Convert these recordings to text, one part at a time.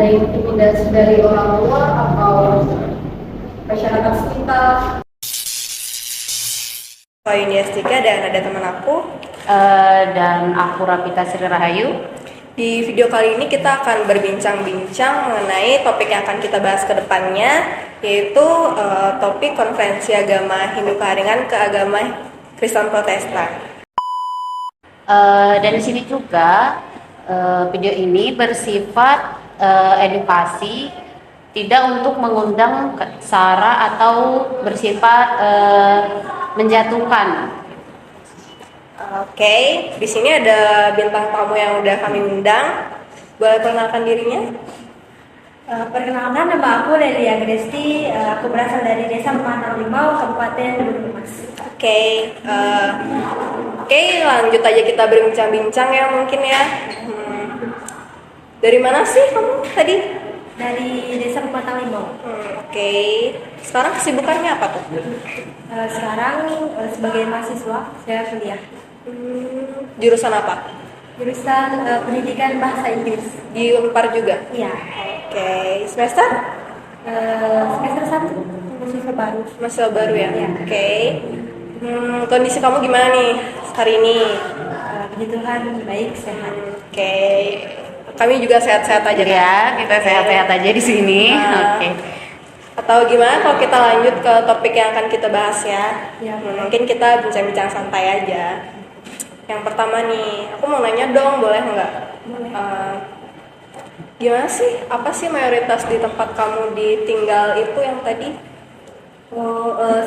ada intimidasi dari orang luar atau masyarakat sekitar? Aku Yuniastika dan ada teman aku. Dan aku Rapita Sri Rahayu. Di video kali ini kita akan berbincang-bincang mengenai topik yang akan kita bahas ke depannya, yaitu topik konferensi agama Hindu Keharingan ke agama Kristen Protestan. Dan di sini juga video ini bersifat edukasi, tidak untuk mengundang sara atau bersifat menjatuhkan. Oke, di sini ada bintang tamu yang udah kami undang. Boleh perkenalkan dirinya? Perkenalkan, nama aku Lelia Gresti. Aku berasal dari Desa Pemantau Limau, Kabupaten Banyumas. Oke, lanjut aja kita berbincang-bincang ya mungkin ya. Dari mana sih kamu tadi? Dari Desa Pemantau Limau. Oke, sekarang kesibukannya apa tuh? Sekarang sebagai mahasiswa saya kuliah. Jurusan apa? Jurusan Pendidikan Bahasa Inggris. Di Unpar juga? Iya. Oke, semester? Semester 1, mahasiswa baru. Mahasiswa baru ya? Iya. Oke. Kondisi kamu gimana nih hari ini? Puji Tuhan, baik, sehat. Oke. Kami juga sehat-sehat aja kan? Ya, kita sehat-sehat aja di sini. Oke. Atau gimana kalau kita lanjut ke topik yang akan kita bahas ya? Ya. Mungkin kita bincang-bincang santai aja. Yang pertama nih, aku mau nanya dong, boleh nggak? Gimana sih? Apa sih mayoritas di tempat kamu ditinggal itu yang tadi?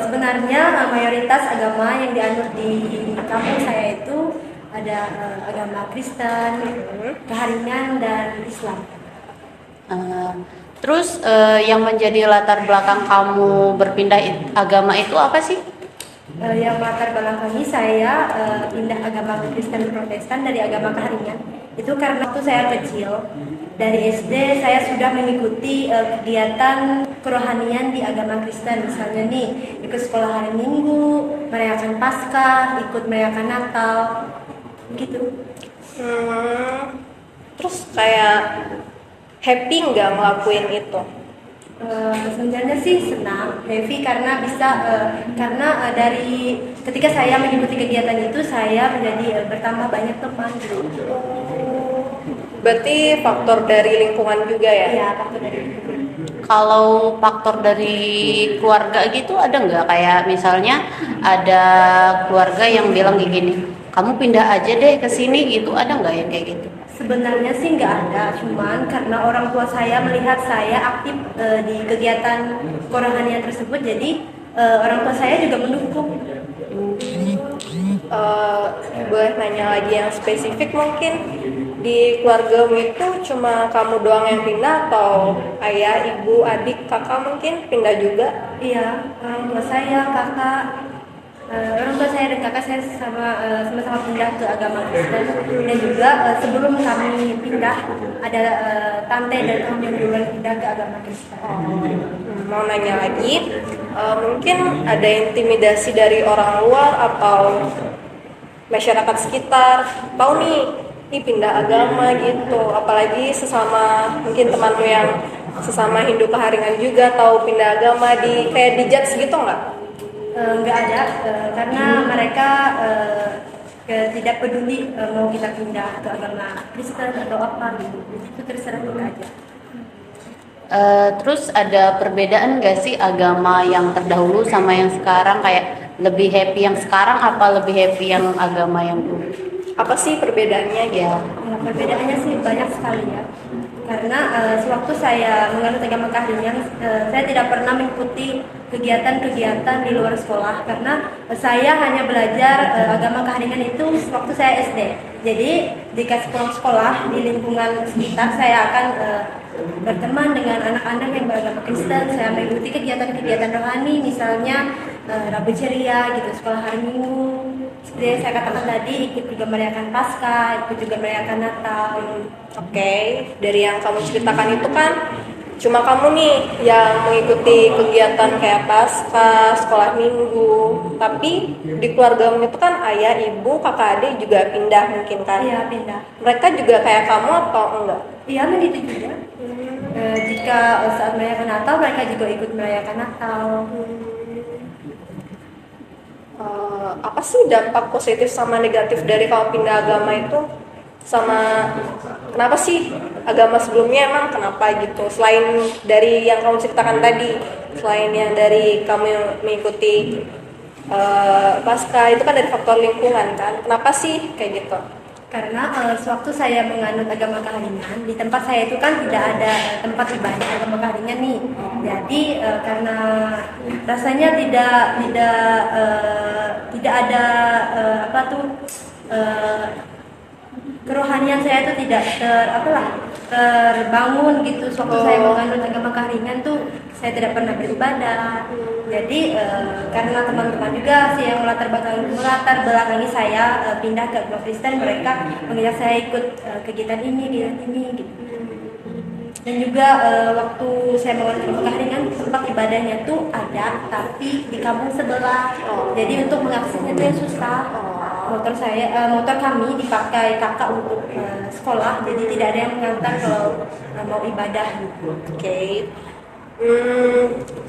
Sebenarnya mayoritas agama yang dianut di kampung saya itu ada agama Kristen, Keharingan, dan Islam. Terus yang menjadi latar belakang kamu berpindah agama itu apa sih? Yang latar belakangi saya pindah agama Kristen Protestan dari agama Keharingan itu karena waktu saya kecil, dari SD saya sudah mengikuti kegiatan kerohanian di agama Kristen. Misalnya nih, ikut sekolah hari Minggu, merayakan Paskah, ikut merayakan Natal, gitu. Terus kayak happy nggak ngelakuin itu? Sebenarnya sih senang, happy karena bisa dari ketika saya mengikuti kegiatan itu saya menjadi bertambah banyak teman gitu. Berarti faktor dari lingkungan juga ya? Iya, faktor dari lingkungan. Kalau faktor dari keluarga gitu ada nggak? Kayak misalnya ada keluarga yang bilang kayak gini, kamu pindah aja deh ke sini gitu, ada nggak yang kayak gitu? Sebenarnya sih nggak ada, cuman karena orang tua saya melihat saya aktif di kegiatan kerohanian tersebut, jadi orang tua saya juga mendukung. Boleh nanya lagi yang spesifik mungkin, di keluargamu itu cuma kamu doang yang pindah atau ayah, ibu, adik, kakak mungkin pindah juga? Iya, orang tua saya, kakak, orang tua saya dan kakak saya sama-sama pindah ke agama Kristen, dan juga sebelum kami pindah ada tante dan om yang duluan pindah ke agama Kristen. Mau nanya lagi, mungkin ada intimidasi dari orang luar atau masyarakat sekitar, tahu nih pindah agama gitu, apalagi sesama mungkin temanmu yang sesama Hindu Keharingan juga tahu pindah agama, kayak dijudge gitu nggak? Nggak ada, karena mereka tidak peduli mau kita pindah ke agama Kristen atau apa gitu, itu terserah kita aja. Terus ada perbedaan nggak sih agama yang terdahulu sama yang sekarang? Kayak lebih happy yang sekarang apa lebih happy yang agama yang dulu? Apa sih perbedaannya gitu? Ya. Perbedaannya sih banyak sekali ya. Karena sewaktu saya menganut agama Keharingan, saya tidak pernah mengikuti kegiatan-kegiatan di luar sekolah karena saya hanya belajar agama Keharingan itu waktu saya SD. Jadi di sekolah di lingkungan sekitar saya akan berteman dengan anak-anak yang beragama Kristen. Saya mengikuti kegiatan-kegiatan rohani, misalnya Rabu Ceria gitu, sekolah hari Minggu. Seperti yang saya katakan tadi, ikut juga merayakan Paskah, ikut juga merayakan Natal. Oke, dari yang kamu ceritakan itu kan cuma kamu nih yang mengikuti kegiatan kayak pasca, sekolah minggu, tapi di keluargamu itu kan ayah, ibu, kakak adik juga pindah mungkin kan? Iya, pindah. Mereka juga kayak kamu atau enggak? Iya, begitu juga. Jika saat merayakan Natal, mereka juga ikut merayakan Natal. Apa sih dampak positif sama negatif dari kamu pindah agama itu? Sama kenapa sih agama sebelumnya emang kenapa gitu? Selain dari yang kamu ceritakan tadi, selain yang dari kamu mengikuti pasca, itu kan dari faktor lingkungan kan? Kenapa sih kayak gitu? Karena sewaktu saya menganut agama Kaharian, di tempat saya itu kan tidak ada tempat ibadah agama Kaharian nih. Jadi karena rasanya tidak ada kerohanian saya itu tidak terbangun gitu. Sewaktu saya menganut agama Kaharian tuh saya tidak pernah beribadah. Jadi karena teman-teman juga sih yang melatar belakangi saya pindah ke agama Kristen, mereka mengajak saya ikut kegiatan ini gitu. Dan juga waktu saya menganut agama Kaharian, tempat ibadahnya tuh ada tapi di kampung sebelah. Jadi untuk mengaksesnya tuh yang susah. Motor kami dipakai kakak untuk sekolah, jadi tidak ada yang mengantar kalau mau ibadah gitu. Oke.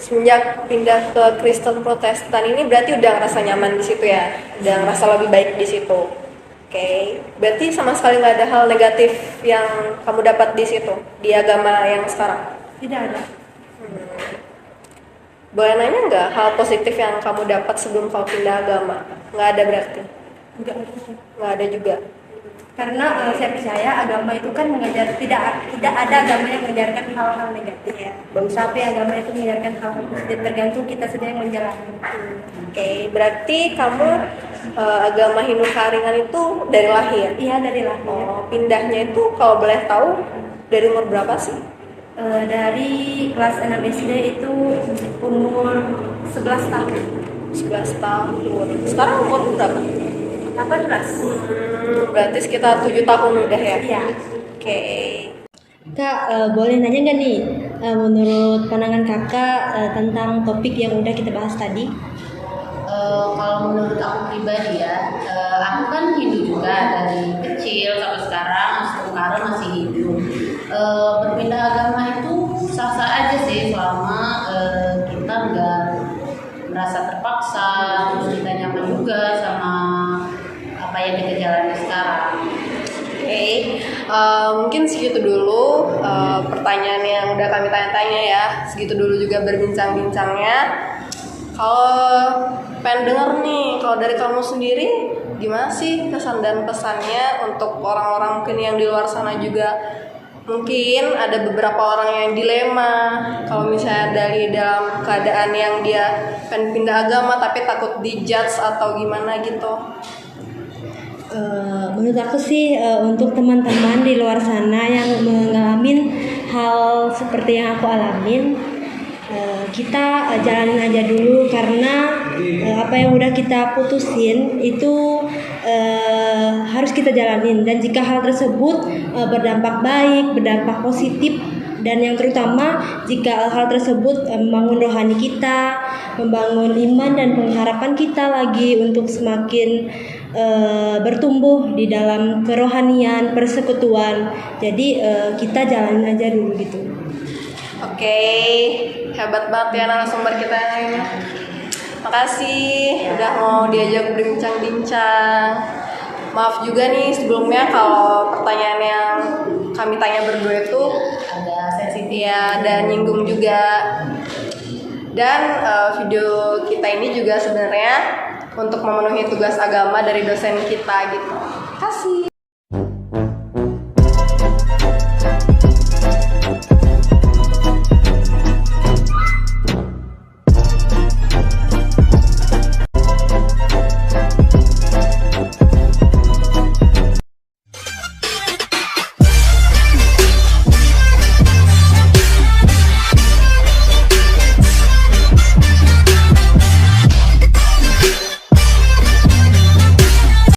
Semenjak pindah ke Kristen Protestan ini berarti udah ngerasa nyaman di situ ya, udah ngerasa lebih baik di situ. Oke. Berarti sama sekali nggak ada hal negatif yang kamu dapat di situ di agama yang sekarang? Tidak ada. Boleh nanya nggak hal positif yang kamu dapat sebelum kamu pindah agama? Nggak ada berarti? Nggak ada juga. Karena saya percaya agama itu kan mengajar, tidak ada agama yang mengajarkan hal-hal negatif ya. Tapi agama itu mengajarkan hal-hal positif, tergantung kita sendiri yang menjalani. Oke, berarti kamu agama Hindu Kaharian itu dari lahir? Iya, dari lahir. Pindahnya itu kalau boleh tahu dari umur berapa sih? Dari kelas 6 SD itu umur 11 tahun. 11 tahun. Sekarang umur berapa? 18. Berarti sekitar 7 tahun udah ya? Iya. Oke. Kak, boleh nanya nggak nih, menurut pandangan kakak tentang topik yang udah kita bahas tadi? Kalau menurut aku pribadi ya, aku kan Hindu juga dari kecil sampai sekarang masih Hindu. Berpindah agama itu sah-sah aja sih selama kita nggak merasa terpaksa, terus kita nyaman juga sama apa yang kita jalani sekarang. Oke, mungkin segitu dulu pertanyaan yang udah kami tanya-tanya ya. Segitu dulu juga berbincang-bincangnya. Kalau pengen denger nih, kalau dari kamu sendiri gimana sih kesan dan pesannya untuk orang-orang mungkin yang di luar sana juga? Mungkin ada beberapa orang yang dilema kalau misalnya dari dalam keadaan yang dia pengen pindah agama tapi takut dijudge atau gimana gitu. Menurut aku sih untuk teman-teman di luar sana yang mengalami hal seperti yang aku alamin, kita jalanin aja dulu karena apa yang udah kita putusin itu harus kita jalanin, dan jika hal tersebut berdampak baik, berdampak positif, dan yang terutama jika hal tersebut membangun rohani kita, membangun iman dan pengharapan kita lagi untuk semakin bertumbuh di dalam kerohanian, persekutuan. Jadi kita jalanin aja dulu gitu. Oke, hebat banget ya narasumber kita ini. Makasih udah mau diajak berbincang-bincang. Maaf juga nih sebelumnya kalau pertanyaan yang kami tanya berdua itu Ada sensitif ya dan nyinggung juga. Dan video kita ini juga sebenarnya untuk memenuhi tugas agama dari dosen kita gitu. Kasih.